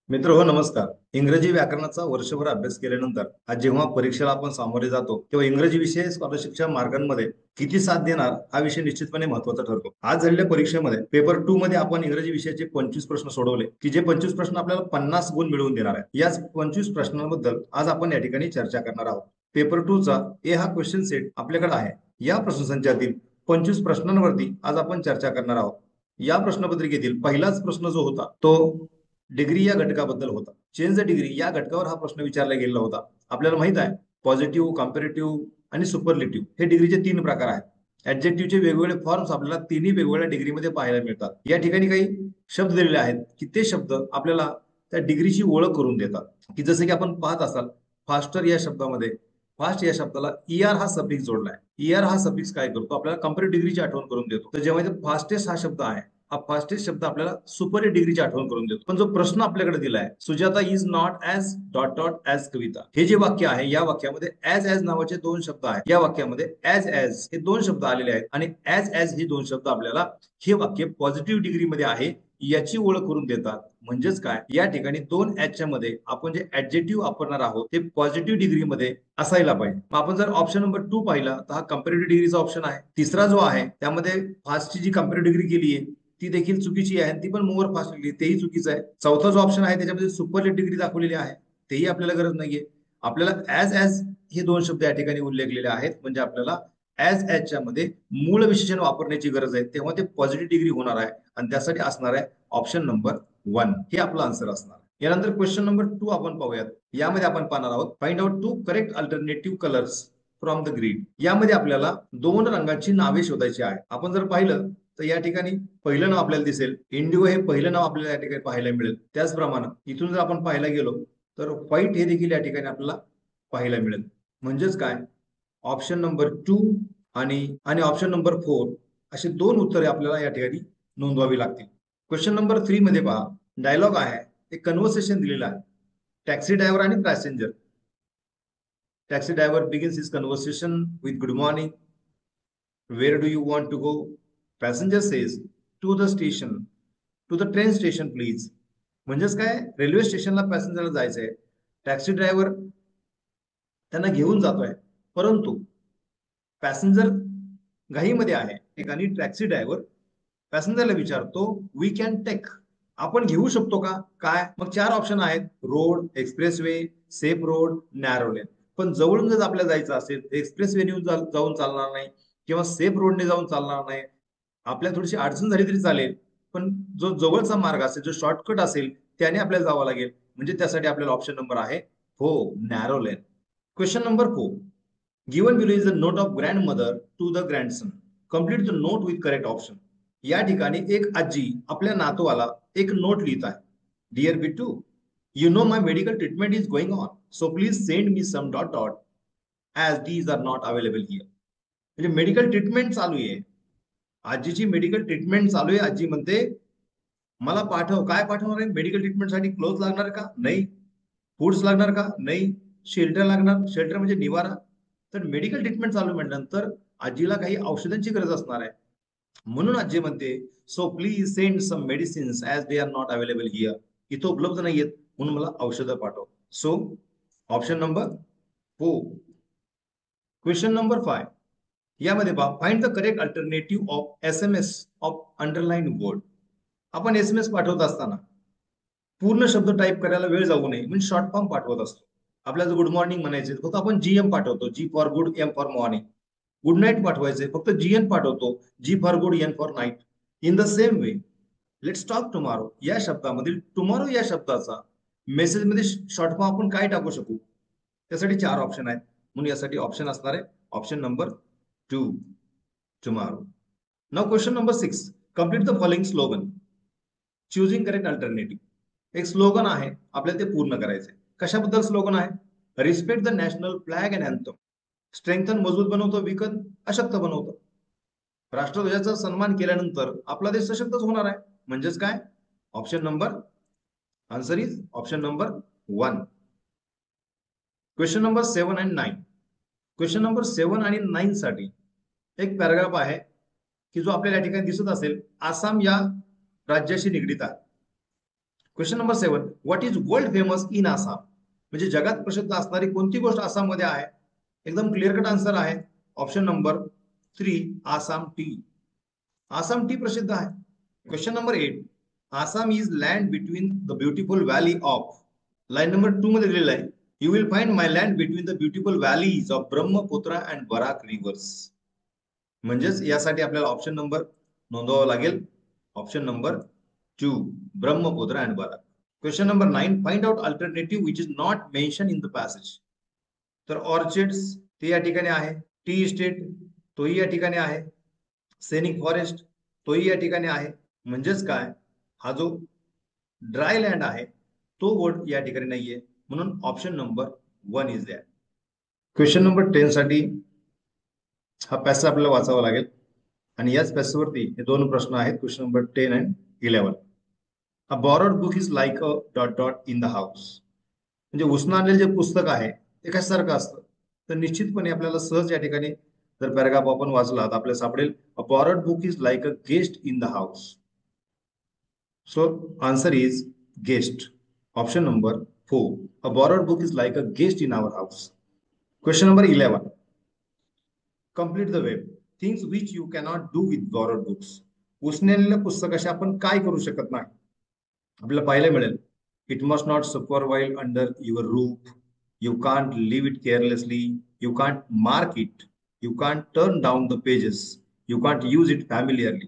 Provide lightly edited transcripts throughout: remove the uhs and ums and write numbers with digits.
मित्र हो नमस्कार. इंग्रजी व्याकरणाचा वर्षभर अभ्यास केल्यानंतर आज जेव्हा परीक्षेला आपण सामोरे जातो तेव्हा इंग्रजी विषय स्कॉलरशिपच्या मार्गांमध्ये किती साथ देणार हा विषय निश्चितपणे महत्वाचा ठरतो. आज झालेल्या परीक्षेमध्ये पेपर 2 मध्ये आपण इंग्रजी विषयाचे 25 प्रश्न सोडवले की जे 25 प्रश्न आपल्याला 50 गुण मिळवून देणार आहे. याच 25 प्रश्नांबद्दल आज आपण या ठिकाणी चर्चा करणार आहोत. पेपर 2 चा ए हा क्वेश्चन सेट आपल्याकडे आहे. या प्रश्नसंचातील 25 प्रश्नांवरती आज आपण चर्चा करणार आहोत. या प्रश्नपत्रिकेतील पहिलाच प्रश्न जो होता तो डिग्री या घटकाबद्दल होता. चेंज द डिग्री या घटकावर हा प्रश्न विचारला गेलेला होता. आपल्याला माहित आहे पॉझिटिव्ह, कॉम्पॅरेटिव्ह आणि सुपरलेटिव्ह हे डिग्रीचे 3 प्रकार आहेत. ऍडजेक्टिव्हचे वेगवेगळे फॉर्म्स आपल्याला तिन्ही वेगवेगळ्या डिग्रीमध्ये पाहायला मिळतात. या ठिकाणी काही शब्द दिलेले आहेत की ते शब्द आपल्याला त्या डिग्रीची ओळख करून देतात. की जसे की आपण पाहत असाल फास्टर या शब्दामध्ये फास्ट या शब्दाला ईआर हा सफिक्स जोडलाय. ईआर हा सफिक्स काय करतो आपल्याला कम्पेरेटिव्ह डिग्रीची आठवण करून देतो. तर जेव्हा इथे फास्टेस्ट हा शब्द आहे हा फास्टेस्ट शब्द आपल्याला सुपर डिग्रीची आठवण करून देतो. पण जो प्रश्न आपल्याकडे दिलाय Sujata is not as dot dot as Kavita हे जे वाक्य आहे या वाक्यामध्ये ऍज नावाचे 2 शब्द आहेत. या वाक्यामध्ये ऍज हे 2 शब्द आलेले आहेत आणि ऍज हे 2 शब्द आपल्याला हे वाक्य पॉझिटिव्ह डिग्रीमध्ये आहे याची ओळख करून देतात. म्हणजेच काय या ठिकाणी 2 च्या मध्ये आपण जे ऍडजेक्टिव्ह वापरणार आहोत ते पॉझिटिव्ह डिग्रीमध्ये असायला पाहिजे. आपण जर ऑप्शन नंबर 2 पाहिला तर हा कम्पॅरेटिव्ह डिग्रीचा ऑप्शन आहे. तिसरा जो आहे त्यामध्ये फास्टची जी कम्पॅरेटिव्ह डिग्री केली आहे ती देखील चुकीची आहे. ती पण मोर फास्ट लिहिली तेही चुकीचं आहे. चौथा जो ऑप्शन आहे त्याच्यामध्ये सुपरलेट डिग्री दाखवलेली आहे तेही आपल्याला गरज नाहीये. आपल्याला ऍज हे 2 शब्द या ठिकाणी उल्लेखलेले आहेत म्हणजे आपल्याला च्या मध्ये मूळ विशेषण वापरण्याची गरज आहे तेव्हा ते पॉझिटिव्ह डिग्री होणार आहे आणि त्यासाठी असणार आहे ऑप्शन नंबर 1 हे आपला आन्सर असणार. यानंतर क्वेश्चन नंबर 2 आपण पाहूयात. यामध्ये आपण पाहणार आहोत find out 2 correct alternative colours from the grid. यामध्ये आपल्याला 2 रंगाची नावे शोधायची आहे. आपण जर पाहिलं तर या ठिकाणी पहिलं नाव आपल्याला दिसेल इंडिगो हे पहिलं नाव आपल्याला या ठिकाणी पाहायला मिळेल. त्याचप्रमाणे इथून जर आपण पाहायला गेलो तर व्हाईट हे देखील या ठिकाणी आपल्याला पाहायला मिळेल. म्हणजेच काय ऑप्शन नंबर 2 आणि आणि ऑप्शन नंबर 4 असे 2 उत्तरे आपल्याला या ठिकाणी नोंदवावी लागतील. क्वेश्चन नंबर 3 मध्ये पहा डायलॉग आहे एक कन्व्हर्सेशन दिलेलं आहे. टॅक्सी ड्रायव्हर आणि passenger. Taxi driver begins his conversation with good morning. Where do you want to go? Passenger says to the station, to the train station please. म्हणजेच काय railway स्टेशनला पॅसेंजरला जायचंय. टॅक्सी ड्रायव्हर त्यांना घेऊन जातोय परंतु पॅसेंजर घाईमध्ये आहे. ठिकाणी टॅक्सी ड्रायव्हर पॅसेंजरला विचारतो वी कॅन टेक आपण घेऊ शकतो का काय. मग 4 ऑप्शन आहेत road, expressway, safe road, narrow lane. पण जवळून जर आपल्याला जायचं असेल एक्सप्रेस वे जाऊन चालणार नाही किंवा सेफ रोडने जाऊन चालणार नाही. आपल्याला थोडीशी अडचण झाली तरी चालेल पण जो जवळचा मार्ग असेल जो शॉर्टकट असेल त्याने आपल्याला जावं लागेल. म्हणजे त्यासाठी आपल्याला ऑप्शन नंबर आहे हो narrow lane. Question number 4 given below is the note of grandmother to the grandson. Complete the note with correct option. या ठिकाणी एक आजी आपल्या नातवाला एक नोट लिहित आहे. Dear Bitu, you know my medical treatment is going on so please send me some dot dot as these are not available here. म्हणजे medical treatment चालू आहे. आजीची मेडिकल ट्रीटमेंट चालू आहे. आजी म्हणते मला पाठव. काय पाठवणार आहे? मेडिकल ट्रीटमेंटसाठी क्लोथ लागणार का? नाही. फूड्स लागणार का? नाही. शेल्टर लागणार. शेल्टर म्हणजे निवारा. तर मेडिकल ट्रीटमेंट चालू म्हटल्यानंतर आजीला काही औषधांची गरज असणार आहे. म्हणून आजी म्हणते so please send some medicines as they are not available here. इथं उपलब्ध नाहीयेत म्हणून मला औषधं पाठव. So option number 4. Question number 5 यामध्ये पहा find the correct alternative of SMS of underline word. आपण SMS पाठवत असताना पूर्ण शब्द टाईप करायला वेळ जाऊ नये म्हणजे शॉर्ट फॉर्म पाठवत असतो. आपल्याला गुड मॉर्निंग म्हणायचे फक्त आपण GM पाठवतो. G for good, M for morning. Good night पाठवायचे फक्त GN पाठवतो. G for good, N for night. In the same way let's talk tomorrow या शब्दामधील टुमॉरो या शब्दाचा मेसेज मध्ये शॉर्ट फॉर्म आपण काय टाकू शकू. त्यासाठी 4 ऑप्शन आहेत म्हणून यासाठी ऑप्शन असणार आहे option number 2 tomorrow. Now question number 6 complete the following slogan choosing correct alternative. एक स्लोगन आहे आपल्याला ते पूर्ण करायचंय. कशाबद्दल स्लोगन आहे? Respect the national flag and anthem. Strengthen मजबूत बनवतो, विकन अशक्त बनवतो. राष्ट्रध्वजाचा सन्मान केल्यानंतर आपला देश सशक्तच होणार आहे. म्हणजेच काय option number answer is option number 1. Question number 7 आणि 9. क्वेश्चन नंबर 7 आणि 9 साठी एक पॅराग्राफ आहे की जो आपल्याला या ठिकाणी दिसत असेल. आसाम या राज्याशी निगडीत आहे. Question number 7, what is world famous in Assam? म्हणजे जगात प्रसिद्ध असणारी कोणती गोष्ट आसाममध्ये आहे? एकदम क्लिअर कट आन्सर आहे option number 3, Assam tea. Assam tea प्रसिद्ध आहे. Question number 8, Assam is land between the beautiful valley of. Line number 2 मध्ये दिलेला आहे, you will find my land between the beautiful valleys of Brahmaputra and Barak rivers. म्हणजेच यासाठी आपल्याला ऑप्शन नंबर नोंदवावा लागेल, option number 2, Brahmaputra and Barak. Question number 9, find out alternative which is not mention in the passage. तर orchids ते या ठिकाणी आहे, टी इस्टेट तोही या ठिकाणी आहे, सेनिक फॉरेस्ट तोही या ठिकाणी आहे. म्हणजेच काय, हा जो ड्राय लँड आहे तो वर्ड या ठिकाणी नाहीये, म्हणून option number 1 is that. Question number 10 साठी हा पॅसेज आपल्याला वाचावा लागेल आणि याच पॅसेजवरती हे दोन प्रश्न आहेत, question number 10 and 11. A borrowed book is like a dot dot in the house. म्हणजे उसनारलेलं जे पुस्तक आहे ते कशासारखं असतं? तर निश्चितपणे आपल्याला सहज या ठिकाणी जर पॅराग्राफ आपण वाचला तर आपल्याला सापडेल, a borrowed book is like a guest in the house. So answer is guest, option number 4. A borrowed book is like a guest in our house. Question number 11, complete the web. Things which you cannot do with borrowed books. उसनेलेल्या पुस्तकाशी आपण काय करू शकत नाही? आपल्याला पाहायला मिळेल, it must not suffer while under your roof, you can't leave it carelessly, you can't mark it, you can't turn down the pages, you can't use it familiarly.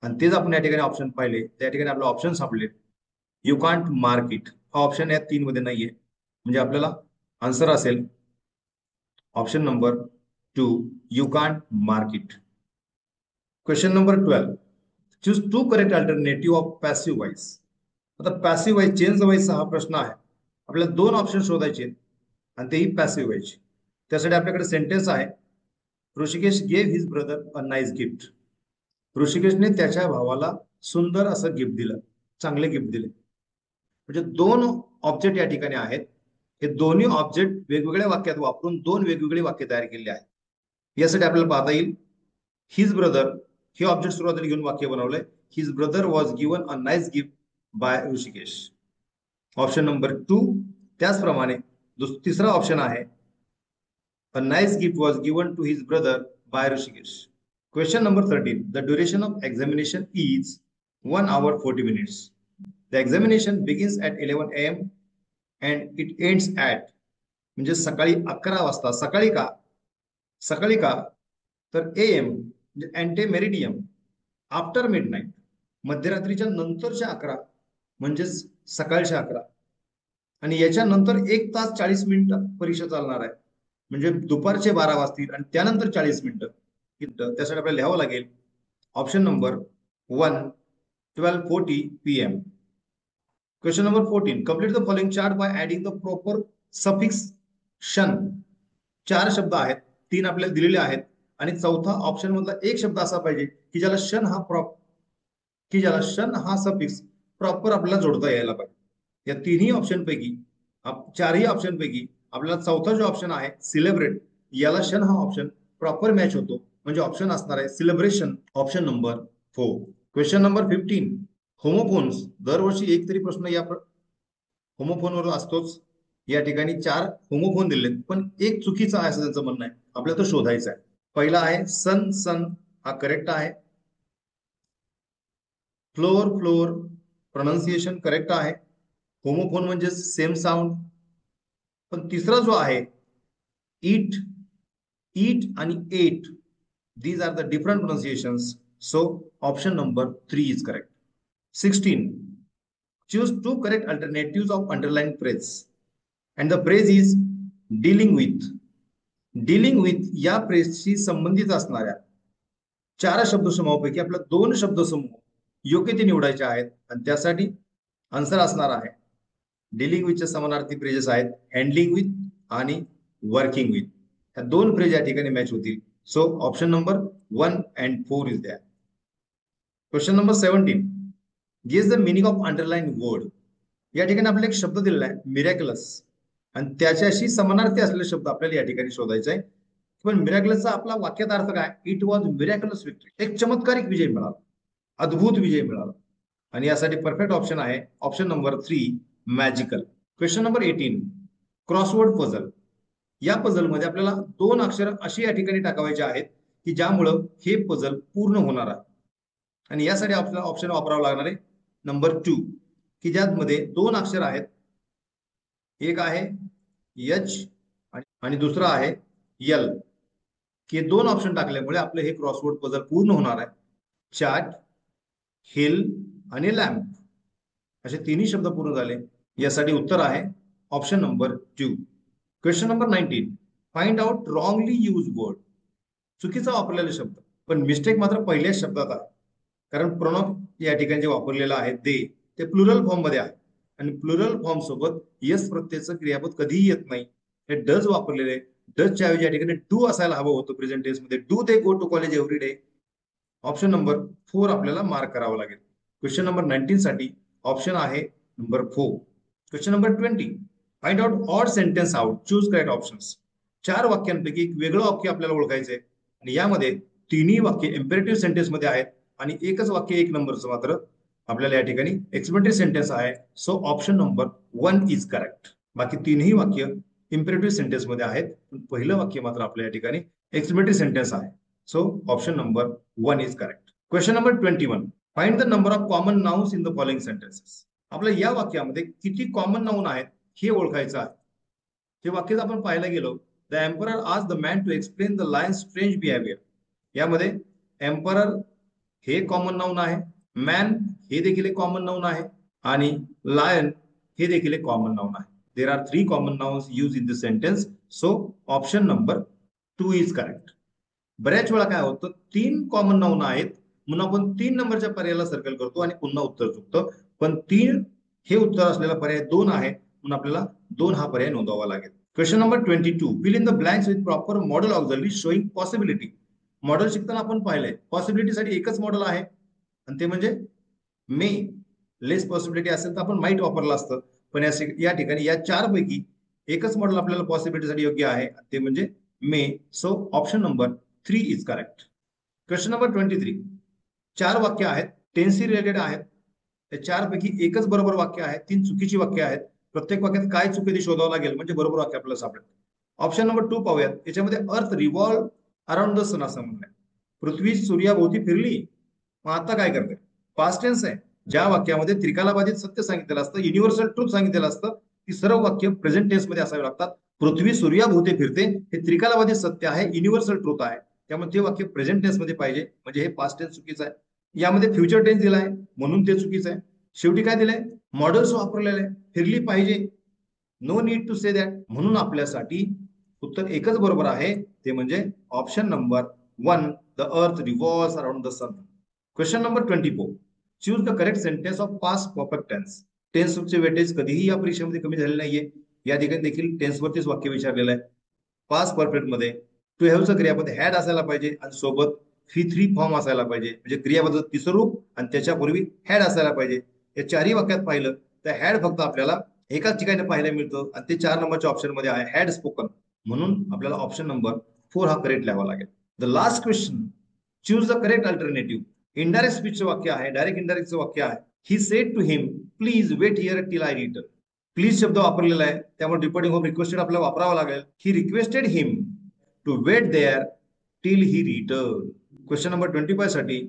आणि तेच आपण या ठिकाणी ऑप्शन पाहिले, त्या ठिकाणी आपले ऑप्शन सापडले, यू कांट मार्क इट. हा ऑप्शन या 3 मध्ये नाहीये, म्हणजे आपल्याला आन्सर असेल option number 2, you can't mark it. Question number 12, choose 2 correct alternative of passive voice. आता पॅसिव्ह वॉइस, चेंज वॉइसचा हा प्रश्न आहे. आपल्याला 2 ऑप्शन शोधायचे आणि तेही पॅसिव्ह वॉइस. त्यासाठी आपल्याकडे सेंटेन्स आहे, Rishikesh gave his brother a nice gift. ऋषिकेशने त्याच्या भावाला सुंदर असं गिफ्ट दिलं, चांगले गिफ्ट दिले. म्हणजे 2 ऑब्जेक्ट या ठिकाणी आहेत. हे दोन्ही ऑब्जेक्ट वेगवेगळ्या वाक्यात वापरून 2 वेगवेगळी वाक्य तयार केलेली आहेत. यासाठी आपल्याला पाहता येईल, हिज ब्रदर हे ऑब्जेक्ट सुरुवातीला घेऊन वाक्य बनवलंय, his brother was given a nice gift by Rishikesh, option number 2. त्याचप्रमाणे तिसरा ऑप्शन आहे, a nice gift was given to his brother by Rishikesh. Question number 13, the duration of examination is 1 hour 40 minutes. The examination begins at 11 AM and it ends at, म्हणजे सकाळी 11 वाजता. सकाळी का? सकाळी का? तर AM म्हणजे अँटे मेरिडियम, आफ्टर मिडनाईट, मध्यरात्रीच्या नंतरच्या 11 म्हणजेच सकाळच्या 11. आणि याच्यानंतर 1 तास 40 मिनिटं परीक्षा चालणार आहे, म्हणजे दुपारचे 12 वाजतील आणि त्यानंतर 40 मिनिटं. त्यासाठी आपल्याला लिहावं लागेल option number 1, 12:40 PM. Question number 14, complete the following chart by adding the proper suffix शन. 4 शब्द आहेत, 3 आपल्याला दिलेले आहेत आणि चौथा ऑप्शन मधला एक शब्द असा पाहिजे की ज्याला शन हा सफिक्स प्रॉपर आपल्याला जोडता यायला पाहिजे. या तिन्ही ऑप्शन पैकी, 4ही ऑप्शन पैकी आपल्याला चौथा जो ऑप्शन आहे सिलेब्रेट, याला शन हा ऑप्शन प्रॉपर मॅच होतो, म्हणजे ऑप्शन असणार आहे celebration, option number 4. Question number 15, homophones. दरवर्षी एक तरी प्रश्न या होमोफोनवर असतोच. या ठिकाणी 4 होमोफोन दिलेत, पण एक चुकीचा आहे असं त्यांचं म्हणणं आहे, आपल्याला तो शोधायचा आहे. पहिला आहे सन, सन हा करेक्ट आहे. फ्लोअर, फ्लोअर प्रोनाउन्सिएशन करेक्ट आहे. होमोफोन म्हणजे सेम साऊंड. पण तिसरा जो आहे ईट, ईट आणि eight, these are the different pronunciations, so option number 3 is correct. 16, choose 2 correct alternatives of underlined phrase and the phrase is dealing with. dealing with या फ्रेजशी संबंधित असणाऱ्या 4 शब्दसमूहापैकी आपल्याला 2 शब्दसमूह योग्य ते निवडायचे आहेत आणि त्यासाठी आन्सर असणार आहे, डीलिंग विथच्या समानार्थी फ्रेजेस आहेत हँडलिंग विथ आणि वर्किंग विथ. ह्या 2 फ्रेज या ठिकाणी मॅच होतील. So option number 1 and 4 is द्या. Question number 17, guess the meaning of underline word. या ठिकाणी आपल्याला एक शब्द दिलेला आहे मिरॅक्युलस आणि त्याच्याशी समानार्थी असलेले शब्द आपल्याला या ठिकाणी शोधायचा आहे. पण मिरॅक्युलसचा आपला वाक्यात अर्थ काय? It was miraculous victory. एक चमत्कारिक विजय मिळाला, अद्भुत विजय मिळाला. आणि यासाठी परफेक्ट ऑप्शन आहे option number 3 magical. Question number 18 crossword puzzle. या पझल मध्ये आपल्याला 2 अक्षर अशी या ठिकाणी टाकावायचे आहेत की ज्यामुळं हे पझल पूर्ण होणार आहे. आणि यासाठी आपल्याला ऑप्शन वापरावं लागणार आहे नंबर 2 की ज्यामध्ये 2 अक्षर आहेत. एक आहे एच आणि दुसरा आहे यल. की 2 ऑप्शन टाकल्यामुळे आपलं हे क्रॉसवर्ड पझल पूर्ण होणार आहे. चार्ट, हिल आणि लॅम्प असे तिन्ही शब्द पूर्ण झाले. यासाठी उत्तर आहे option number 2. Question number 19 find out wrongly use word. चुकीचा वापरलेले शब्द, पण मिस्टेक मात्र पहिल्याच शब्दात आहे. कारण प्रोनाउन या ठिकाणी जे वापरलेलं आहे ते प्लुरल फॉर्म मध्ये आहे आणि प्लुरल फॉर्म सोबत यस प्रत्ययाचं क्रियापद कधीही येत नाही. हे डज वापरलेले. डजच्या ऐवजी या ठिकाणी डू असायला हवं होतं प्रेझेंट टेन्स मध्ये. Do they go to college every day. Option number 4 आपल्याला मार्क करावा लागेल. क्वेश्चन नंबर 19 साठी ऑप्शन आहे number 4. Question number 20 find out odd sentence out, choose correct options. 4 वाक्यांपैकी एक वेगळं वाक्य आपल्याला ओळखायचंय आणि यामध्ये तिन्ही वाक्य इम्पेरेटिव्ह सेंटेन्स मध्ये आहेत आणि एकच वाक्य 1 नंबरचं मात्र आपल्याला या ठिकाणी एक्सप्लेनेटरी सेंटेन्स आहे. So option number 1 is correct. बाकी तीनही वाक्य इम्पेरेटिव्ह सेंटेन्स मध्ये आहेत, पण पहिलं वाक्य मात्र आपल्या या ठिकाणी एक्सप्लेनेटरी सेंटेन्स आहे. So option number 1 is correct. Question number 21 find the number of common nouns in the following sentences. आपल्या या वाक्यामध्ये किती कॉमन नाउन आहेत हे ओळखायचं आहे. हे वाक्य आपण पाहायला गेलो, द एम्परर आज the man to explain the lion strange behaviour. यामध्ये एम्परर हे कॉमन नाउन आहे, मॅन हे देखील एक कॉमन नाउन आहे आणि लायन हे देखील एक कॉमन नाउन आहे. There are 3 common nouns use in this sentence. So option number 2 is correct. बऱ्याच वेळा काय होतं, 3 कॉमन नाउन आहेत म्हणून आपण 3 नंबरच्या पर्यायाला सर्कल करतो आणि पुन्हा उत्तर चुकतं. पण 3 हे उत्तर असलेला पर्याय 2 आहे म्हणून आपल्याला 2 हा पर्याय नोंदवावा लागेल. Question number 22 fill in the blanks with proper modal auxiliary showing possibility. Modal शिकताना आपण पाहिलंय पॉसिबिलिटीसाठी एकच मॉडेल आहे आणि ते म्हणजे मे. लेस पॉसिबिलिटी असेल तर आपण माईट वापरलं असतं, पण या ठिकाणी या 4 पैकी एकच मॉडेल आपल्याला पॉसिबिलिटीसाठी योग्य आहे ते म्हणजे may. So option number 3 is correct. Question number 23 4 वाक्य आहेत, टेन्सी रिलेटेड आहेत. त्या 4 पैकी एकच बरोबर वाक्य आहे, 3 चुकीची वाक्य आहेत. प्रत्येक वाक्यात काय चुकी ते शोधावं लागेल म्हणजे बरोबर वाक्य आपल्याला सापडेल. ऑप्शन नंबर 2 पाहूयात. याच्यामध्ये अर्थ रिव्हॉल्व अराउंड द सन असं म्हणलंय. पृथ्वी सूर्याभोवती फिरली, मग आता काय करते? पास्ट टेन्स आहे. ज्या वाक्यामध्ये त्रिकालाबाधित सत्य सांगितलेलं असतं, युनिव्हर्सल ट्रूथ सांगितलेलं असतं, ती सर्व वाक्य प्रेझेंट टेन्स मध्ये असावी लागतात. पृथ्वी सूर्याभोवती फिरते हे त्रिकालाबाधित सत्य आहे, युनिव्हर्सल ट्रूथ आहे, त्यामुळे ते वाक्य प्रेझेंट टेन्स मध्ये पाहिजे. म्हणजे हे पास्ट टेन्स चुकीचं आहे. यामध्ये फ्युचर टेन्स दिलाय म्हणून ते चुकीचं आहे. शेवटी काय दिलंय? मॉडेल्स वापरलेले आहे. फिरली पाहिजे, no need to say that. म्हणून आपल्यासाठी उत्तर एकच बरोबर आहे, ते म्हणजे option number 1 the earth revolves around the sun. Question number 24 choose the correct sentence of past perfect tense. टेन्सचे वेटेज कधीही या परीक्षेमध्ये कमी झाले नाहीये. या ठिकाणी देखील टेन्सवरतीच वाक्य विचारलेलं आहे. पास्ट परफेक्ट मध्ये टू हॅवचं क्रियापद हॅड असायला पाहिजे आणि सोबत थ्री फॉर्म असायला पाहिजे. म्हणजे क्रियापदाचं तिसरं रूप आणि त्याच्यापूर्वी हॅड असायला पाहिजे. या 4ही वाक्यात पाहिलं तर हॅड फक्त आपल्याला एकाच ठिकाणी पाहायला मिळतं आणि ते 4 नंबरच्या ऑप्शन मध्ये आहे हॅड स्पोकन. म्हणून आपल्याला ऑप्शन नंबर 4 हा करेक्ट लिहावा लागेल. The last question choose the correct alternative. Indirect स्पीचचं वाक्य आहे, डायरेक्ट इनडायरेक्टचं वाक्य आहे. He said to him please wait here till I return. Please शब्द वापरलेला आहे, त्यामुळे रिपोर्टिंग होम रिक्वेस्टेड आपल्याला वापरावा लागेल. He requested him to wait there till he return. Question number 25 साठी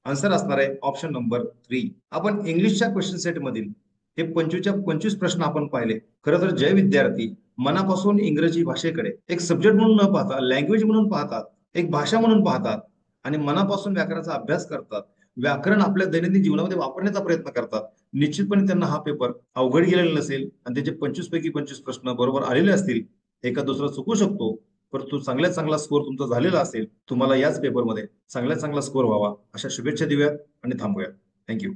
आन्सर असणार आहे ऑप्शन नंबर 3. आपण इंग्लिशच्या क्वेश्चन सेट मधील हे 25च्या 25 प्रश्न आपण पाहिले. खरं तर जे विद्यार्थी मनापासून इंग्रजी भाषेकडे एक सब्जेक्ट म्हणून न पाहता लँग्वेज म्हणून पाहतात, एक भाषा म्हणून पाहतात आणि मनापासून व्याकरणाचा अभ्यास करतात, व्याकरण आपल्या दैनंदिन जीवनामध्ये वापरण्याचा प्रयत्न करतात, निश्चितपणे त्यांना हा पेपर अवघड गेलेला नसेल आणि त्याचे 25 पैकी 25 प्रश्न बरोबर आलेले असतील. एका दुसरा चुकू शकतो, परंतु चांगल्यात चांगला स्कोर तुमचा झालेला असेल. तुम्हाला याच पेपरमध्ये चांगल्यात चांगला स्कोर व्हावा अशा शुभेच्छा देऊयात आणि थांबूयात. थँक्यू.